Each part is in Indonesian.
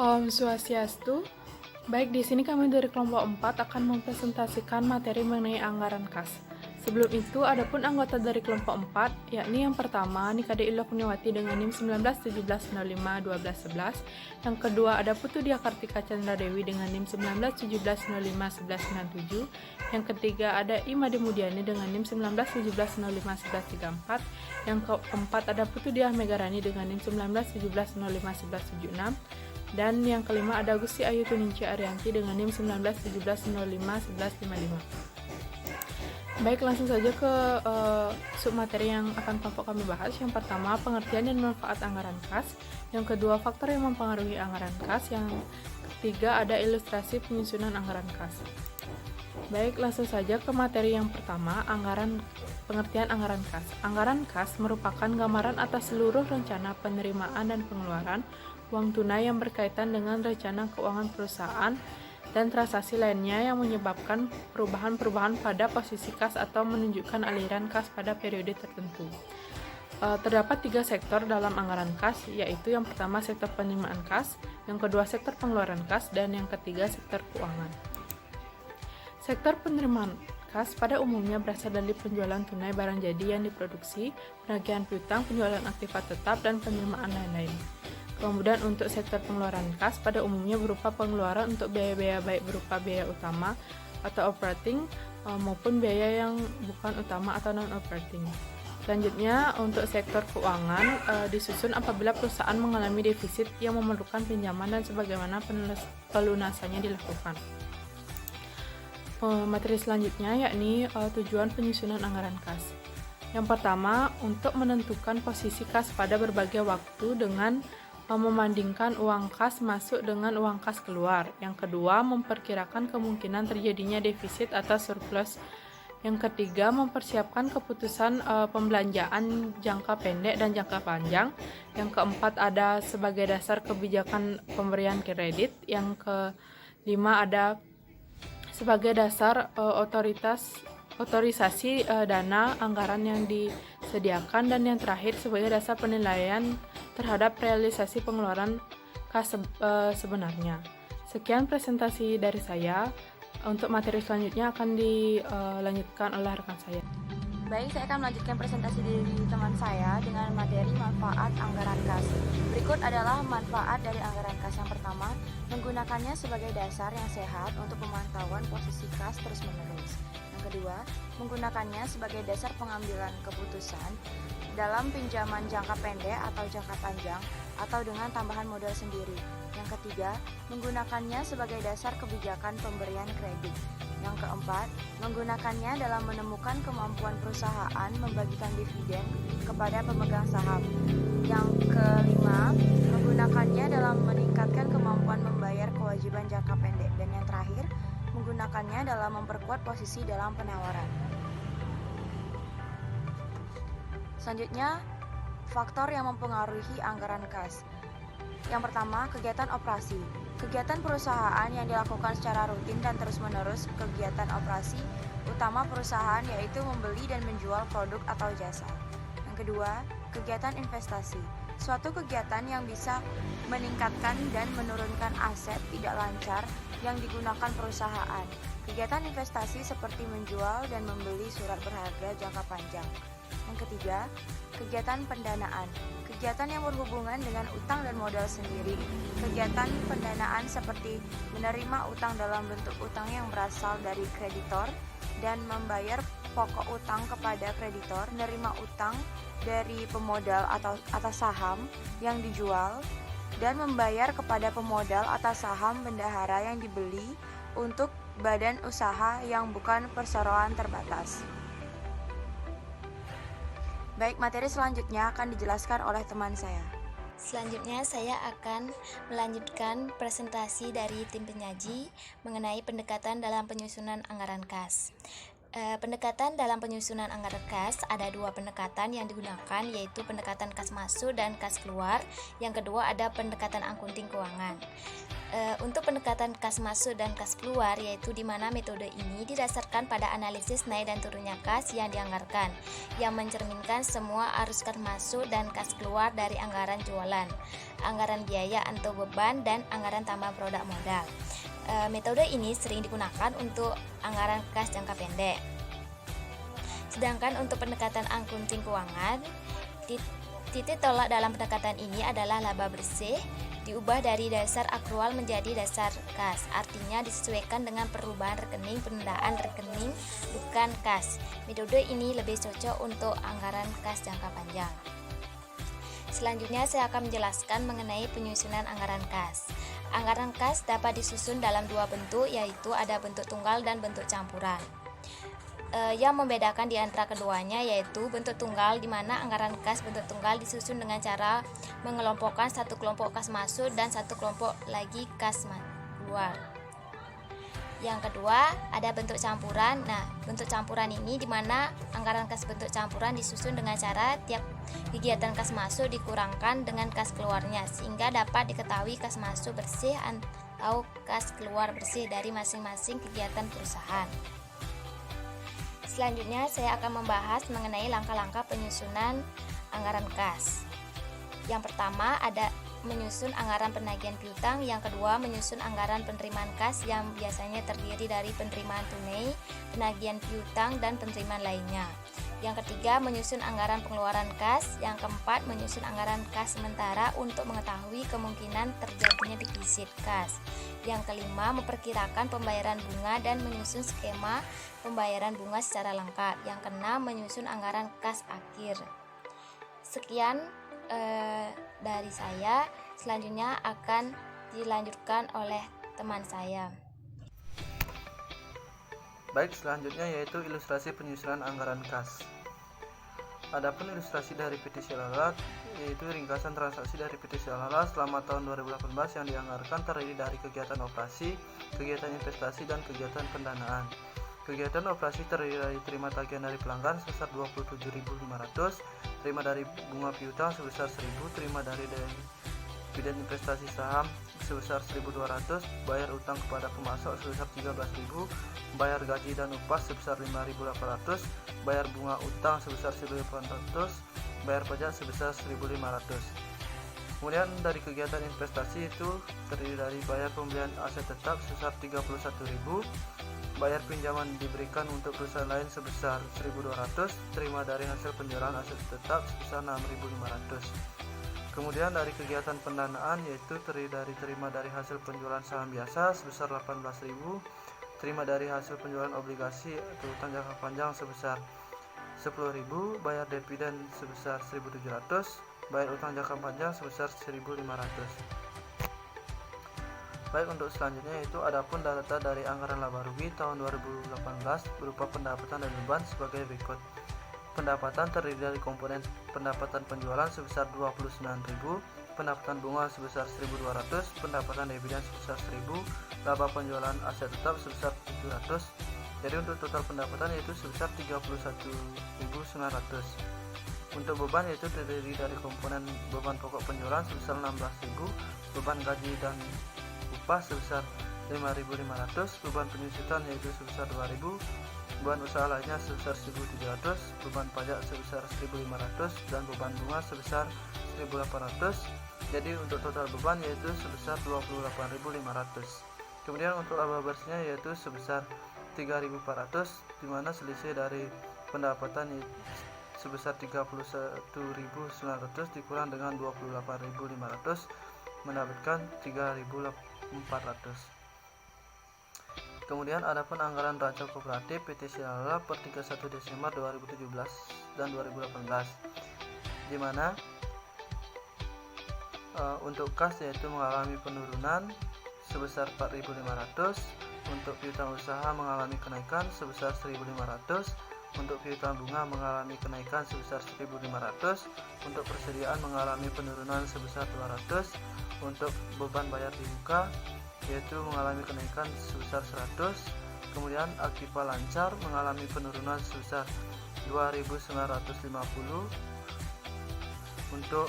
Om Swastiastu. Baik, di sini kami dari kelompok 4 akan mempresentasikan materi mengenai anggaran kas. Sebelum itu, adapun anggota dari kelompok 4, yakni yang pertama Nikade Illa Kurniawati dengan NIM 1917051211, yang kedua ada Putu Dia Kartika Chandra Dewi dengan NIM 1917051197, yang ketiga ada Imade Mudiani dengan NIM 1917051134, yang keempat ada Putu Dia Megarani dengan NIM 1917051176, dan yang kelima ada Gusti Ayu Tuningsih Ariyanti dengan NIM 1917051155. Baik, langsung saja ke submateri yang akan kelompok kami bahas. Yang pertama, pengertian dan manfaat anggaran kas. Yang kedua, faktor yang mempengaruhi anggaran kas. Yang ketiga, ada ilustrasi penyusunan anggaran kas. Baik, langsung saja ke materi yang pertama, pengertian anggaran kas. Anggaran kas merupakan gambaran atas seluruh rencana penerimaan dan pengeluaran uang tunai yang berkaitan dengan rencana keuangan perusahaan dan transaksi lainnya yang menyebabkan perubahan-perubahan pada posisi kas atau menunjukkan aliran kas pada periode tertentu. Terdapat 3 sektor dalam anggaran kas, yaitu yang pertama sektor penerimaan kas, yang kedua sektor pengeluaran kas, dan yang ketiga sektor keuangan. Sektor penerimaan kas pada umumnya berasal dari penjualan tunai barang jadi yang diproduksi, penagihan piutang, penjualan aktiva tetap, dan penerimaan lain-lain. Kemudian untuk sektor pengeluaran kas pada umumnya berupa pengeluaran untuk biaya-biaya baik berupa biaya utama atau operating maupun biaya yang bukan utama atau non-operating. Selanjutnya untuk sektor keuangan disusun apabila perusahaan mengalami defisit yang memerlukan pinjaman dan sebagaimana pelunasannya dilakukan. Materi selanjutnya yakni tujuan penyusunan anggaran kas. Yang pertama, untuk menentukan posisi kas pada berbagai waktu dengan membandingkan uang kas masuk dengan uang kas keluar. Yang kedua, memperkirakan kemungkinan terjadinya defisit atau surplus. Yang ketiga, mempersiapkan keputusan pembelanjaan jangka pendek dan jangka panjang. Yang keempat, ada sebagai dasar kebijakan pemberian kredit. Yang kelima, ada sebagai dasar otorisasi dana anggaran yang disediakan, dan yang terakhir sebagai dasar penilaian terhadap realisasi pengeluaran kas sebenarnya. Sekian presentasi dari saya. Untuk materi selanjutnya akan dilanjutkan oleh rekan saya. Baik, saya akan melanjutkan presentasi dari teman saya dengan materi manfaat anggaran kas. Berikut adalah manfaat dari anggaran kas. Yang pertama, menggunakannya sebagai dasar yang sehat untuk pemantauan posisi kas terus-menerus. Yang kedua, menggunakannya sebagai dasar pengambilan keputusan dalam pinjaman jangka pendek atau jangka panjang atau dengan tambahan modal sendiri. Yang ketiga, menggunakannya sebagai dasar kebijakan pemberian kredit. Yang keempat, menggunakannya dalam menemukan kemampuan perusahaan membagikan dividen kepada pemegang saham. Yang kelima, menggunakannya dalam meningkatkan kemampuan membayar kewajiban jangka pendek. Dan yang terakhir, menggunakannya dalam memperkuat posisi dalam penawaran. Selanjutnya, faktor yang mempengaruhi anggaran kas. Yang pertama, kegiatan operasi. Kegiatan perusahaan yang dilakukan secara rutin dan terus-menerus. Kegiatan operasi utama perusahaan yaitu membeli dan menjual produk atau jasa. Yang kedua, kegiatan investasi. Suatu kegiatan yang bisa meningkatkan dan menurunkan aset tidak lancar yang digunakan perusahaan. Kegiatan investasi seperti menjual dan membeli surat berharga jangka panjang. Yang ketiga, kegiatan pendanaan. Kegiatan yang berhubungan dengan utang dan modal sendiri. Kegiatan pendanaan seperti menerima utang dalam bentuk utang yang berasal dari kreditor dan membayar pokok utang kepada kreditor, menerima utang dari pemodal atau atas saham yang dijual, dan membayar kepada pemodal atas saham bendahara yang dibeli untuk badan usaha yang bukan perseroan terbatas. Baik, materi selanjutnya akan dijelaskan oleh teman saya. Selanjutnya saya akan melanjutkan presentasi dari tim penyaji mengenai pendekatan dalam penyusunan anggaran kas. Pendekatan dalam penyusunan anggaran kas ada 2 pendekatan yang digunakan, yaitu pendekatan kas masuk dan kas keluar. Yang kedua ada pendekatan akunting keuangan. Untuk pendekatan kas masuk dan kas keluar, yaitu di mana metode ini didasarkan pada analisis naik dan turunnya kas yang dianggarkan, yang mencerminkan semua arus kas masuk dan kas keluar dari anggaran jualan, anggaran biaya atau beban, dan anggaran tambah produk modal. Metode ini sering digunakan untuk anggaran kas jangka pendek. Sedangkan untuk pendekatan akunting keuangan, titik tolak dalam pendekatan ini adalah laba bersih diubah dari dasar akrual menjadi dasar kas, artinya disesuaikan dengan perubahan rekening, penundaan rekening, bukan kas. Metode ini lebih cocok untuk anggaran kas jangka panjang. Selanjutnya saya akan menjelaskan mengenai penyusunan anggaran kas. Anggaran kas dapat disusun dalam dua bentuk, yaitu ada bentuk tunggal dan bentuk campuran. Yang membedakan di antara keduanya yaitu bentuk tunggal, di mana anggaran kas bentuk tunggal disusun dengan cara mengelompokkan satu kelompok kas masuk dan satu kelompok lagi kas keluar. Yang kedua, ada bentuk campuran. Nah, bentuk campuran ini di mana anggaran kas bentuk campuran disusun dengan cara tiap kegiatan kas masuk dikurangkan dengan kas keluarnya, sehingga dapat diketahui kas masuk bersih atau kas keluar bersih dari masing-masing kegiatan perusahaan. Selanjutnya saya akan membahas mengenai langkah-langkah penyusunan anggaran kas. Yang pertama ada menyusun anggaran penagihan piutang, yang kedua menyusun anggaran penerimaan kas yang biasanya terdiri dari penerimaan tunai, penagihan piutang, dan penerimaan lainnya. Yang ketiga menyusun anggaran pengeluaran kas, yang keempat menyusun anggaran kas sementara untuk mengetahui kemungkinan terjadinya defisit kas. Yang kelima memperkirakan pembayaran bunga dan menyusun skema pembayaran bunga secara lengkap. Yang keenam menyusun anggaran kas akhir. Sekian dari saya, selanjutnya akan dilanjutkan oleh teman saya. Baik, selanjutnya yaitu ilustrasi penyusunan anggaran kas. Adapun ilustrasi dari PT Silala yaitu ringkasan transaksi dari PT Silala selama tahun 2018 yang dianggarkan terdiri dari kegiatan operasi, kegiatan investasi, dan kegiatan pendanaan. Kegiatan operasi terdiri dari terima tagihan dari pelanggan sebesar 27.500, terima dari bunga piutang sebesar 1.000, terima dari dividen investasi saham sebesar 1.200, bayar utang kepada pemasok sebesar 13.000, bayar gaji dan upah sebesar 5.800, bayar bunga utang sebesar 1.800, bayar pajak sebesar 1.500. Kemudian dari kegiatan investasi itu terdiri dari bayar pembelian aset tetap sebesar 31.000, bayar pinjaman diberikan untuk perusahaan lain sebesar 1.200, terima dari hasil penjualan aset tetap sebesar 6.500. Kemudian dari kegiatan pendanaan yaitu terdiri dari terima dari hasil penjualan saham biasa sebesar 18.000, terima dari hasil penjualan obligasi atau utang jangka panjang sebesar 10.000, bayar dividen sebesar 1.700, bayar utang jangka panjang sebesar 1.500. Baik, untuk selanjutnya yaitu adapun data dari anggaran laba rugi tahun 2018 berupa pendapatan dan beban sebagai berikut. Pendapatan terdiri dari komponen pendapatan penjualan sebesar 29.000, pendapatan bunga sebesar 1.200, pendapatan dividen sebesar 1.000, laba penjualan aset tetap sebesar 700. Jadi untuk total pendapatan yaitu sebesar 31.900. Untuk beban yaitu terdiri dari komponen beban pokok penjualan sebesar 16.000, beban gaji dan upah sebesar 5.500, beban penyusutan yaitu sebesar 2.000, beban usaha lainnya sebesar 1.700, beban pajak sebesar 1.500, dan beban bunga sebesar 1.800. Jadi untuk total beban yaitu sebesar 28.500. Kemudian untuk laba bersihnya yaitu sebesar 3.400, di mana selisih dari pendapatan sebesar 31.900 dikurang dengan 28.500 mendapatkan 3.400. Kemudian adapun anggaran raca kooperatif PT Silala per 31 Desember 2017 dan 2018, di mana untuk kas yaitu mengalami penurunan sebesar 4.500, untuk piutang usaha mengalami kenaikan sebesar 1.500, untuk piutang bunga mengalami kenaikan sebesar 1.500, untuk persediaan mengalami penurunan sebesar 200, untuk beban bayar di muka yaitu mengalami kenaikan sebesar 100, kemudian Akipa Lancar mengalami penurunan sebesar 2.950, untuk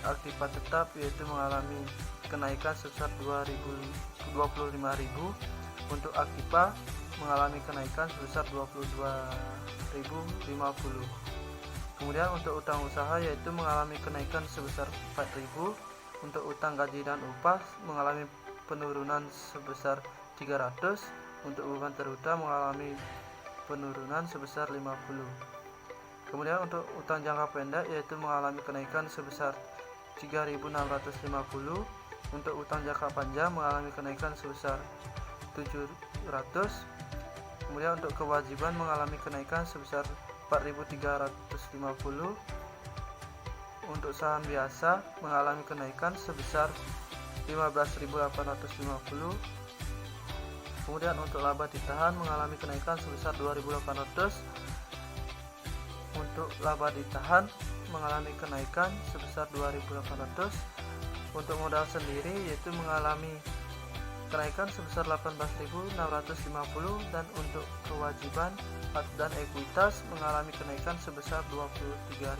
aktiva tetap yaitu mengalami kenaikan sebesar 25.000, untuk aktiva mengalami kenaikan sebesar 22.050. Kemudian untuk utang usaha yaitu mengalami kenaikan sebesar 4.000, untuk utang gaji dan upah mengalami penurunan sebesar 300, untuk beban terutang mengalami penurunan sebesar 50. Kemudian untuk utang jangka pendek yaitu mengalami kenaikan sebesar 3.650, untuk utang jangka panjang mengalami kenaikan sebesar 700. Kemudian untuk kewajiban mengalami kenaikan sebesar 4.350, untuk saham biasa mengalami kenaikan sebesar 15.850. Kemudian untuk laba ditahan mengalami kenaikan sebesar 2.800, untuk laba ditahan mengalami kenaikan sebesar 2.800. Untuk modal sendiri yaitu mengalami kenaikan sebesar 18.650, dan untuk kewajiban dan ekuitas mengalami kenaikan sebesar 23.000.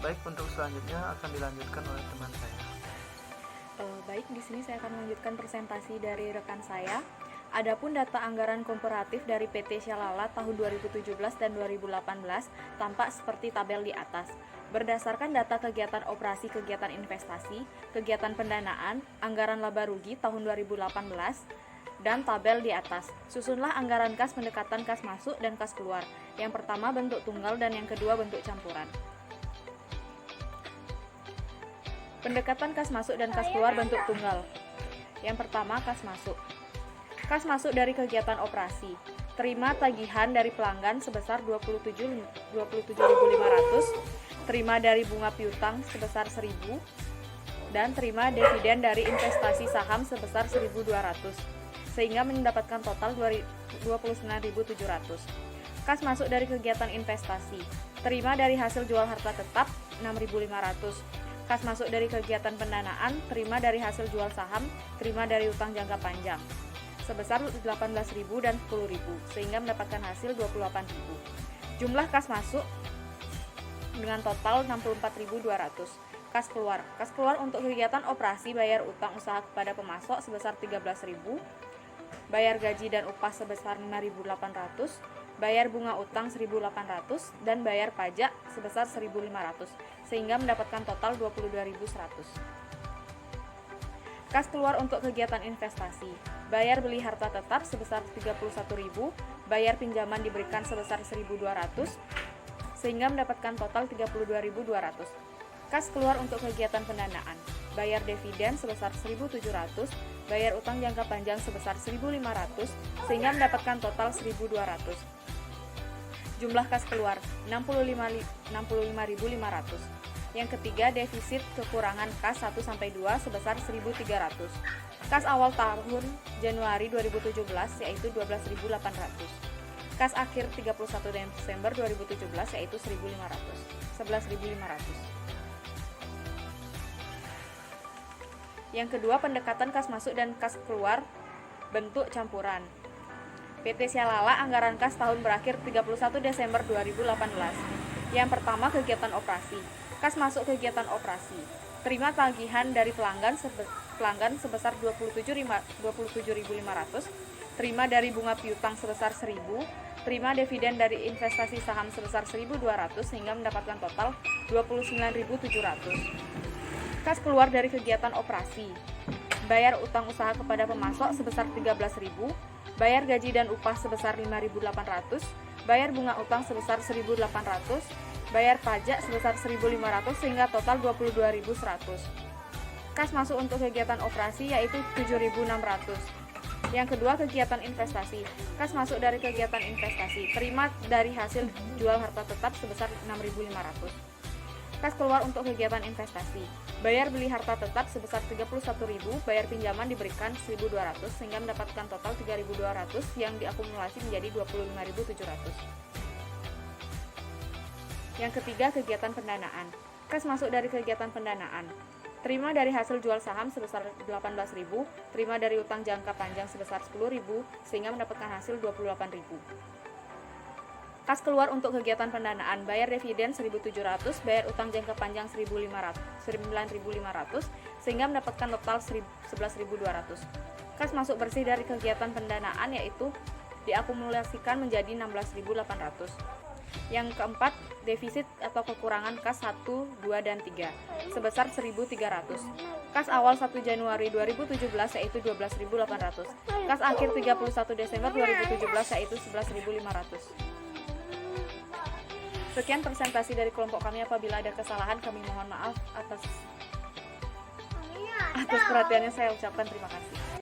Baik, untuk selanjutnya akan dilanjutkan oleh teman saya. Baik, di sini saya akan melanjutkan presentasi dari rekan saya. Adapun data anggaran komparatif dari PT Syalala tahun 2017 dan 2018 tampak seperti tabel di atas. Berdasarkan data kegiatan operasi, kegiatan investasi, kegiatan pendanaan, anggaran laba rugi tahun 2018, dan tabel di atas. Susunlah anggaran kas pendekatan kas masuk dan kas keluar. Yang pertama bentuk tunggal dan yang kedua bentuk campuran. Pendekatan kas masuk dan kas keluar bentuk tunggal. Yang pertama kas masuk. Kas masuk dari kegiatan operasi. Terima tagihan dari pelanggan sebesar 27.500. Terima dari bunga piutang sebesar 1.000, dan terima dividen dari investasi saham sebesar 1.200, sehingga mendapatkan total 29.700. Kas masuk dari kegiatan investasi. Terima dari hasil jual harta tetap 6.500. Kas masuk dari kegiatan pendanaan. Terima dari hasil jual saham. Terima dari utang jangka panjang sebesar 18.000 dan 10.000, sehingga mendapatkan hasil 28.000. Jumlah kas masuk dengan total 64.200. Kas keluar. Kas keluar untuk kegiatan operasi bayar utang usaha kepada pemasok sebesar 13.000, bayar gaji dan upah sebesar 5.800, bayar bunga utang 1.800, dan bayar pajak sebesar 1.500, sehingga mendapatkan total 22.100. Kas keluar untuk kegiatan investasi. Bayar beli harta tetap sebesar 31.000, bayar pinjaman diberikan sebesar 1.200, sehingga mendapatkan total 32.200. Kas keluar untuk kegiatan pendanaan. Bayar dividen sebesar 1.700, bayar utang jangka panjang sebesar 1.500, sehingga mendapatkan total 1.200. Jumlah kas keluar 65.500. Yang ketiga, defisit kekurangan kas 1-2 sebesar 1.300. Kas awal tahun Januari 2017 yaitu 12.800. Kas akhir 31 Desember 2017 yaitu 11.500. Yang kedua, pendekatan kas masuk dan kas keluar bentuk campuran. PT Syalala anggaran kas tahun berakhir 31 Desember 2018. Yang pertama, kegiatan operasi. Kas masuk kegiatan operasi. Terima tagihan dari pelanggan sebesar 27.500. Terima dari bunga piutang sebesar 1.000. Terima dividen dari investasi saham sebesar 1.200, sehingga mendapatkan total 29.700. Kas keluar dari kegiatan operasi. Bayar utang usaha kepada pemasok sebesar 13.000, bayar gaji dan upah sebesar 5.800, bayar bunga utang sebesar 1.800, bayar pajak sebesar 1.500, sehingga total 22.100. Kas masuk untuk kegiatan operasi yaitu 7.600. Yang kedua, kegiatan investasi. Kas masuk dari kegiatan investasi. Terima dari hasil jual harta tetap sebesar 6.500. Kas keluar untuk kegiatan investasi. Bayar beli harta tetap sebesar 31.000, bayar pinjaman diberikan 1.200, sehingga mendapatkan total 3.200 yang diakumulasi menjadi 25.700. Yang ketiga, kegiatan pendanaan. Kas masuk dari kegiatan pendanaan. Terima dari hasil jual saham sebesar 18.000, terima dari utang jangka panjang sebesar 10.000, sehingga mendapatkan hasil 28.000. Kas keluar untuk kegiatan pendanaan, bayar dividen 1.700, bayar utang jangka panjang 9.500, sehingga mendapatkan total 11.200. Kas masuk bersih dari kegiatan pendanaan yaitu diakumulasikan menjadi 16.800. Yang keempat, defisit atau kekurangan kas 1, 2, dan 3 sebesar 1.300. Kas awal 1 Januari 2017 yaitu 12.800. Kas akhir 31 Desember 2017 yaitu 11.500. Sekian presentasi dari kelompok kami. Apabila ada kesalahan, kami mohon maaf. Atas perhatiannya saya ucapkan terima kasih.